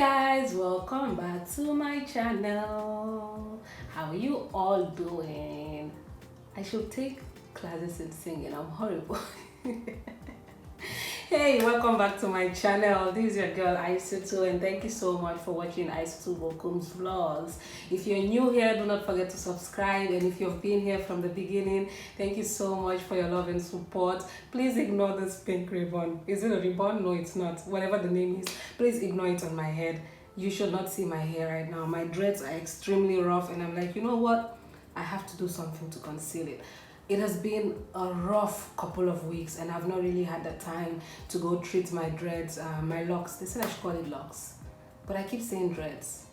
Guys, welcome back to my channel. How are you all doing? I should take classes in singing. I'm horrible. Hey, welcome back to my channel. This is your girl Isutu, and thank you so much for watching Isutu Bokum's vlogs. If you're new here, do not forget to subscribe, and if you've been here from the beginning, thank you so much for your love and support. Please ignore this pink ribbon. Is it a ribbon? No, it's not. Whatever the name is, please ignore it on my head. You should not see my hair right now. My dreads are extremely rough, and I'm like, you know what? I have to do something to conceal it. It has been a rough couple of weeks, and I've not really had the time to go treat my dreads, my locks. They said I should call it locks, but I keep saying dreads.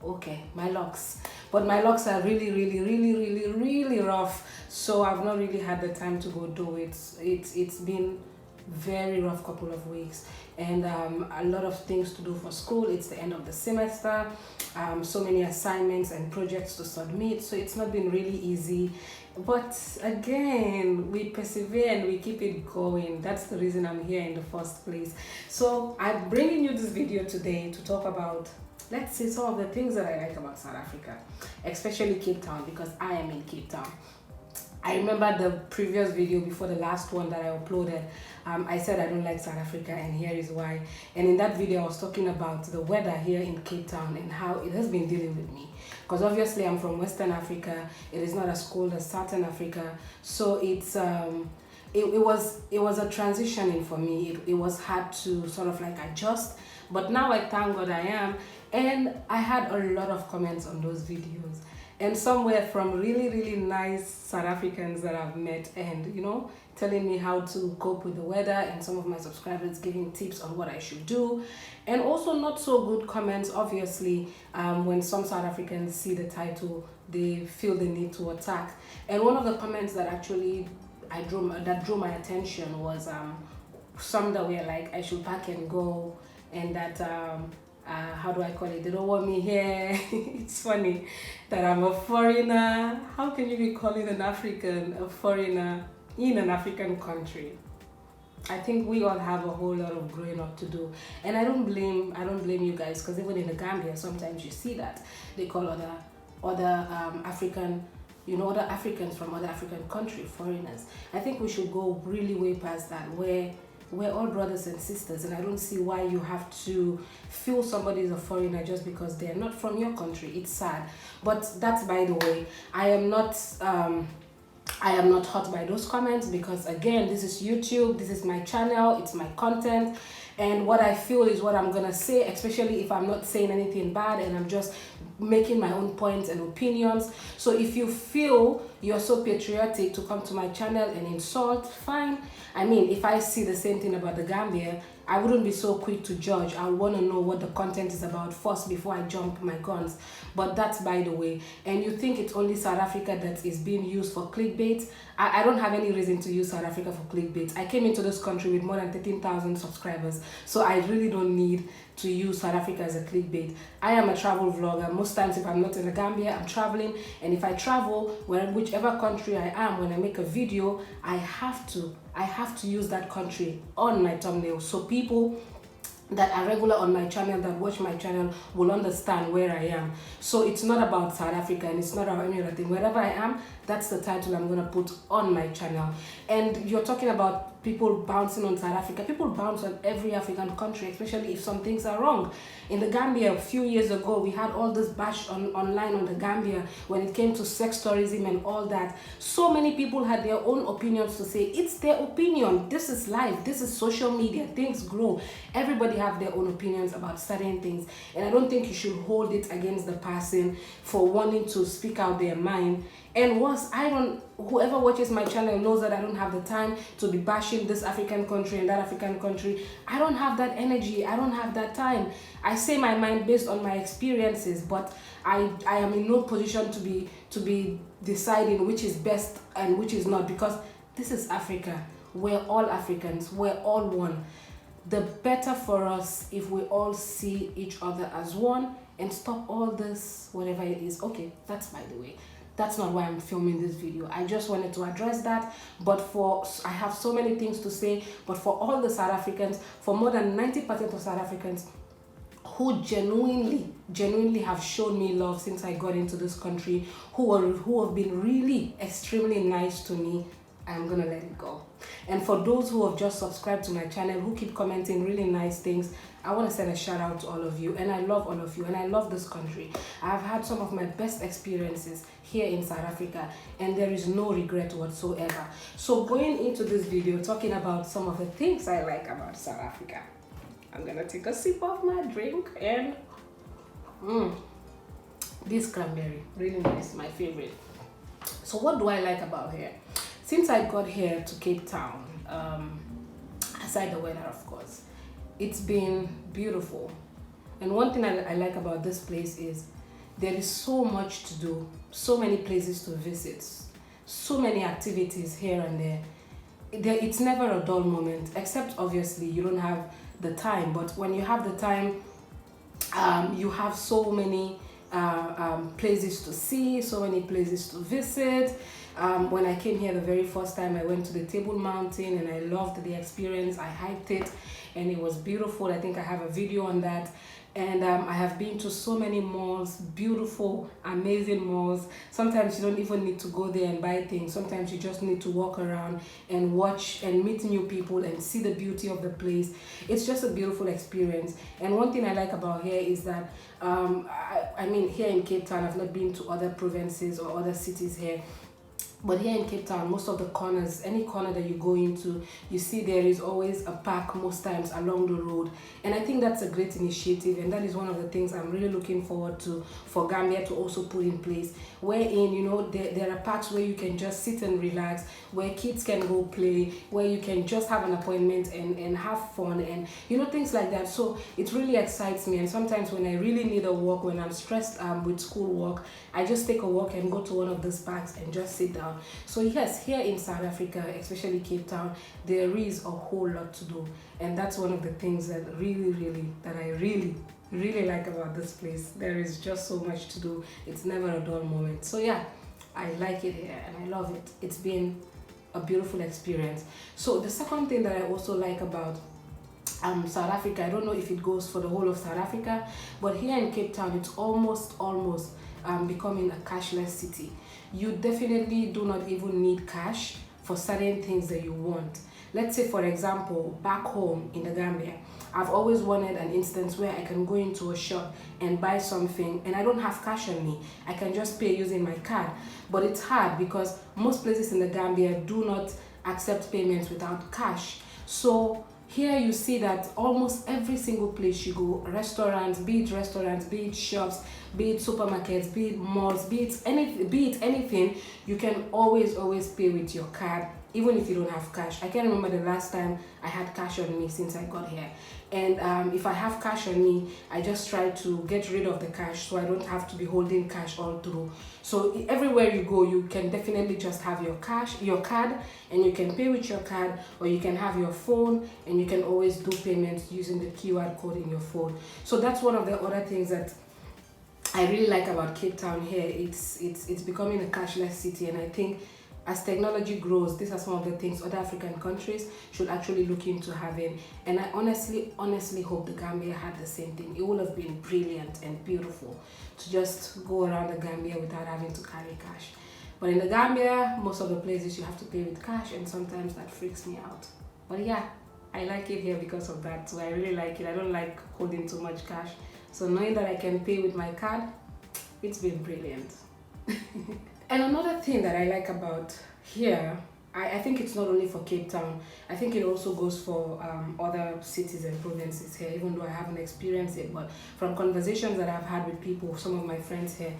Okay, my locks. But my locks are really rough, so I've not really had the time to go do it. It's been very rough couple of weeks, and a lot of things to do for school. It's the end of the semester, so many assignments and projects to submit, so it's not been really easy. But again, we persevere and we keep it going. That's the reason I'm here in the first place. So I'm bringing you this video today to talk about, let's say, some of the things that I like about South Africa, especially Cape Town, because I am in Cape Town. I remember the previous video before the last one that I uploaded. I said I don't like South Africa, and here is why. And in that video I was talking about the weather here in Cape Town and how it has been dealing with me, because obviously I'm from Western Africa. It is not as cold as Southern Africa, so it's it was a transitioning for me. It was hard to sort of like adjust, but now I thank God I am. And I had a lot of comments on those videos, and some were from really nice South Africans that I've met, and you know, telling me how to cope with the weather, and some of my subscribers giving tips on what I should do. And also not so good comments, obviously, when some South Africans see the title, they feel the need to attack. And one of the comments that actually drew my attention was some that were like I should pack and go, and that how do I call it? They don't want me here. It's funny that I'm a foreigner. How can you be calling an African a foreigner in an African country? I think we all have a whole lot of growing up to do, and I don't blame you guys, because even in the Gambia sometimes you see that they call other African, you know, other Africans from other African country foreigners. I think we should go really way past that, where we're all brothers and sisters, and I don't see why you have to feel somebody is a foreigner just because they're not from your country. It's sad, but that's by the way. I am not hurt by those comments, because again, this is YouTube, this is my channel, it's my content, and what I feel is what I'm gonna say, especially if I'm not saying anything bad and I'm just making my own points and opinions. So if you feel you're so patriotic to come to my channel and insult, fine. I mean, if I see the same thing about the Gambia, I wouldn't be so quick to judge. I want to know what the content is about first before I jump my guns. But that's by the way. And you think it's only South Africa that is being used for clickbait? I don't have any reason to use South Africa for clickbait. I came into this country with more than 13,000 subscribers, so I really don't need to use South Africa as a clickbait. I am a travel vlogger. Most times if I'm not in the Gambia, I'm traveling, and if I travel, whichever country I am, when I make a video, I have to use that country on my thumbnail, so people that are regular on my channel, that watch my channel, will understand where I am. So it's not about South Africa, and it's not about any other thing. Wherever I am, that's the title I'm gonna put on my channel. And you're talking about people bouncing on South Africa. People bounce on every African country, especially if some things are wrong. In the Gambia, a few years ago, we had all this bash online on the Gambia when it came to sex tourism and all that. So many people had their own opinions to say. It's their opinion. This is life. This is social media. Things grow. Everybody have their own opinions about certain things, and I don't think you should hold it against the person for wanting to speak out their mind. And once whoever watches my channel knows that I don't have the time to be bashing this African country and that African country. I don't have that energy. I don't have that time. I say my mind based on my experiences, but I am in no position to be deciding which is best and which is not, because this is Africa. We're all Africans. We're all one. The better for us if we all see each other as one and stop all this, whatever it is. Okay, that's by the way. That's not why I'm filming this video. I just wanted to address that. But I have so many things to say, but for all the South Africans, for more than 90% of South Africans who genuinely have shown me love since I got into this country, who have been really extremely nice to me, I'm gonna let it go. And for those who have just subscribed to my channel, who keep commenting really nice things, I want to send a shout out to all of you, and I love all of you, and I love this country. I've had some of my best experiences here in South Africa, and there is no regret whatsoever. So going into this video, talking about some of the things I like about South Africa, I'm gonna take a sip of my drink, and this cranberry, really nice, my favorite. So what do I like about here? Since I got here to Cape Town, aside the weather, of course, it's been beautiful. And one thing I like about this place is there is so much to do, so many places to visit, so many activities here and there. It's never a dull moment, except obviously you don't have the time. But when you have the time, you have so many places to see, so many places to visit. When I came here the very first time, I went to the Table Mountain and I loved the experience. I hiked it and it was beautiful. I think I have a video on that. And I have been to so many malls, beautiful, amazing malls. Sometimes you don't even need to go there and buy things. Sometimes you just need to walk around and watch and meet new people and see the beauty of the place. It's just a beautiful experience. And one thing I like about here is that, I mean, here in Cape Town, I've not been to other provinces or other cities here. But here in Cape Town, most of the corners, any corner that you go into, you see there is always a park most times along the road. And I think that's a great initiative, and that is one of the things I'm really looking forward to for Gambia to also put in place, wherein, you know, there are parks where you can just sit and relax, where kids can go play, where you can just have an appointment and have fun, and, you know, things like that. So it really excites me. And sometimes when I really need a walk, when I'm stressed with schoolwork, I just take a walk and go to one of these parks and just sit down. So yes, here in South Africa, especially Cape Town, there is a whole lot to do, and that's one of the things that I really like about this place. There is just so much to do. It's never a dull moment. So yeah, I like it here and I love it. It's been a beautiful experience. So the second thing that I also like about South Africa, I don't know if it goes for the whole of South Africa, but here in Cape Town, it's almost becoming a cashless city. You definitely do not even need cash for certain things that you want. Let's say, for example, back home in the Gambia, I've always wanted an instance where I can go into a shop and buy something and I don't have cash on me. I can just pay using my card. But it's hard because most places in the Gambia do not accept payments without cash. So here you see that almost every single place you go, restaurants, be it shops, be it supermarkets, be it malls, be it anything, you can always pay with your card, even if you don't have cash. I can't remember the last time I had cash on me since I got here. And if I have cash on me, I just try to get rid of the cash so I don't have to be holding cash all through. So everywhere you go, you can definitely just have your card, and you can pay with your card, or you can have your phone, and you can always do payments using the QR code in your phone. So that's one of the other things that I really like about Cape Town here. It's becoming a cashless city, and I think as technology grows, these are some of the things other African countries should actually look into having. And I honestly hope the Gambia had the same thing. It would have been brilliant and beautiful to just go around the Gambia without having to carry cash. But in the Gambia, most of the places you have to pay with cash, and sometimes that freaks me out. But yeah, I like it here because of that. So I really like it. I don't like holding too much cash. So knowing that I can pay with my card, it's been brilliant. And another thing that I like about here, I think it's not only for Cape Town, I think it also goes for other cities and provinces here, even though I haven't experienced it, but from conversations that I've had with people, some of my friends here,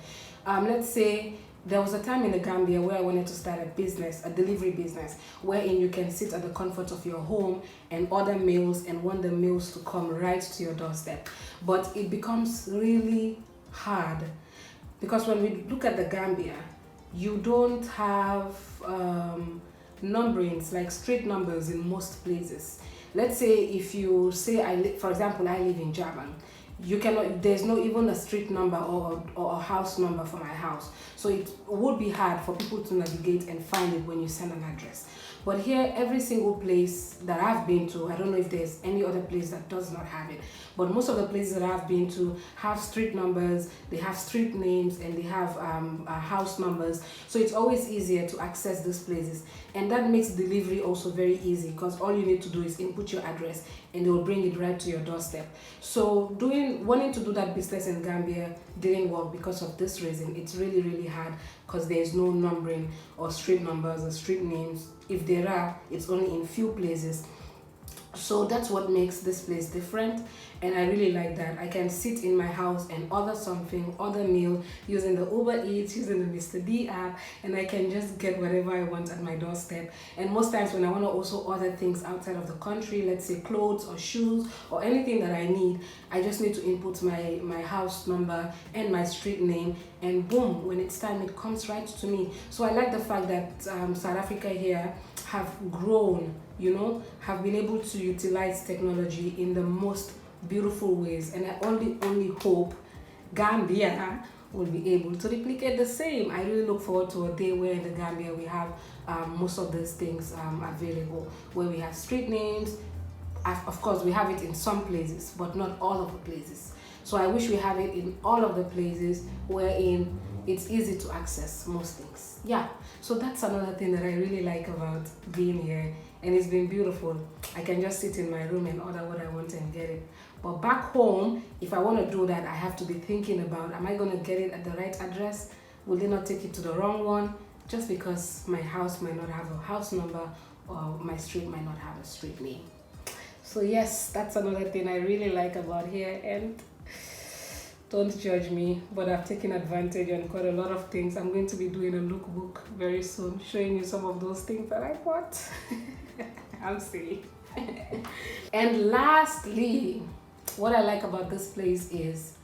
let's say there was a time in the Gambia where I wanted to start a business, a delivery business, wherein you can sit at the comfort of your home and order meals and want the meals to come right to your doorstep. But it becomes really hard because when we look at the Gambia, you don't have numberings like street numbers in most places. Let's say if you say, for example, I live in Japan, you cannot, there's no even a street number or a house number for my house. So it would be hard for people to navigate and find it when you send an address. But here, every single place that I've been to, I don't know if there's any other place that does not have it, but most of the places that I've been to have street numbers, they have street names, and they have house numbers. So it's always easier to access these places, and that makes delivery also very easy, because all you need to do is input your address and they will bring it right to your doorstep. So wanting to do that business in Gambia didn't work because of this reason. It's really hard, because there's no numbering or street numbers or street names. If there are, it's only in few places. So that's what makes this place different, and I really like that. I can sit in my house and order meal using the Uber Eats, using the Mr. D app, and I can just get whatever I want at my doorstep. And most times when I want to also order things outside of the country, let's say clothes or shoes or anything that I need, I just need to input my house number and my street name, and boom, when it's time, it comes right to me. So I like the fact that South Africa here have grown, have been able to utilize technology in the most beautiful ways, and I only hope Gambia will be able to replicate the same. I really look forward to a day where in the Gambia we have most of these things available, where we have street names. Of course, we have it in some places, but not all of the places. So I wish we have it in all of the places wherein it's easy to access most things. Yeah, so that's another thing that I really like about being here, and it's been beautiful. I can just sit in my room and order what I want and get it. But back home, if I want to do that, I have to be thinking about, am I going to get it at the right address? Will they not take it to the wrong one? Just because my house might not have a house number, or my street might not have a street name. So yes, that's another thing I really like about here, and don't judge me, but I've taken advantage and got a lot of things. I'm going to be doing a lookbook very soon, showing you some of those things that I bought. I'm silly. And lastly, what I like about this place is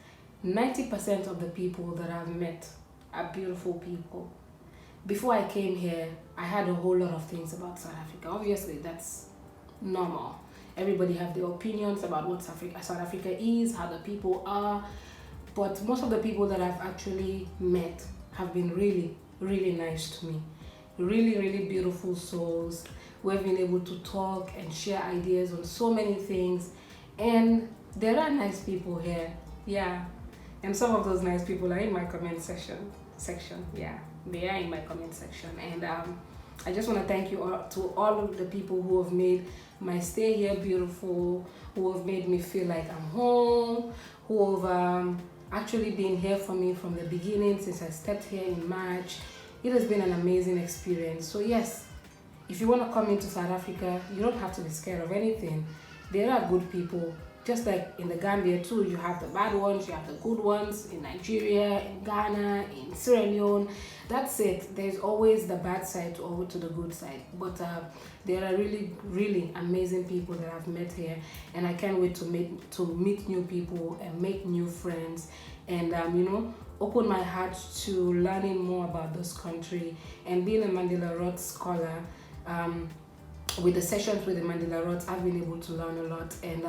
90% of the people that I've met are beautiful people. Before I came here, I had a whole lot of things about South Africa. Obviously, that's normal. Everybody have their opinions about what South Africa is, how the people are. But most of the people that I've actually met have been really nice to me. Really beautiful souls. We've been able to talk and share ideas on so many things. And there are nice people here. Yeah. And some of those nice people are in my comment section. Yeah, they are in my comment section. And I just want to thank you all, to all of the people who have made my stay here beautiful, who have made me feel like I'm home, who have actually been here for me from the beginning since I stepped here in March. It has been an amazing experience. So yes, if you want to come into South Africa, you don't have to be scared of anything. There are good people. Just like in the Gambia too, you have the bad ones, you have the good ones in Nigeria, in Ghana, in Sierra Leone. That's it. There's always the bad side to the good side. But there are really amazing people that I've met here, and I can't wait to meet new people and make new friends, and open my heart to learning more about this country. And being a Mandela Rhodes scholar, with the sessions with the Mandela Rhodes, I've been able to learn a lot, and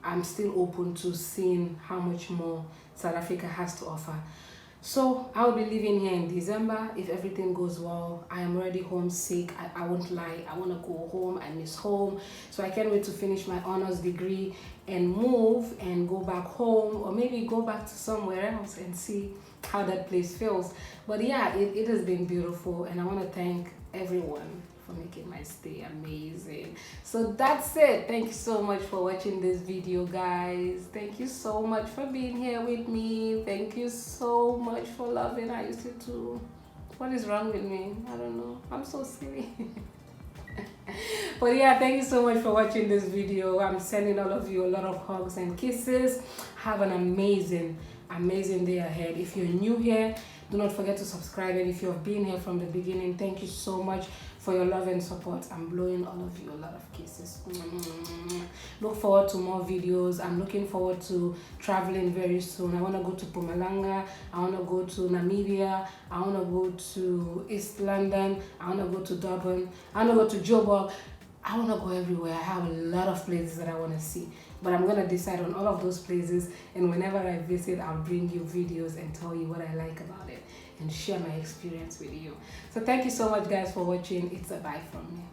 I'm still open to seeing how much more South Africa has to offer. So I'll be leaving here in December if everything goes well. I am already homesick. I won't lie. I want to go home. I miss home. So I can't wait to finish my honors degree and move and go back home, or maybe go back to somewhere else and see how that place feels. But yeah, it has been beautiful, and I want to thank everyone for making my stay amazing. So that's it. Thank you so much for watching this video, guys. Thank you so much for being here with me. Thank you so much for loving I used to. What is wrong with me? I don't know. I'm so silly. But yeah, thank you so much for watching this video. I'm sending all of you a lot of hugs and kisses. Have an amazing day ahead. If you're new here, do not forget to subscribe, and if you have been here from the beginning, thank you so much for your love and support. I'm blowing all of you a lot of kisses. Look forward to more videos. I'm looking forward to traveling very soon. I want to go to Mpumalanga. I want to go to Namibia. I want to go to East London. I want to go to Durban. I want to go to Joburg. I want to go everywhere. I have a lot of places that I want to see, but I'm going to decide on all of those places, and whenever I visit, I'll bring you videos and tell you what I like about it and share my experience with you. So thank you so much, guys, for watching. It's a bye from me.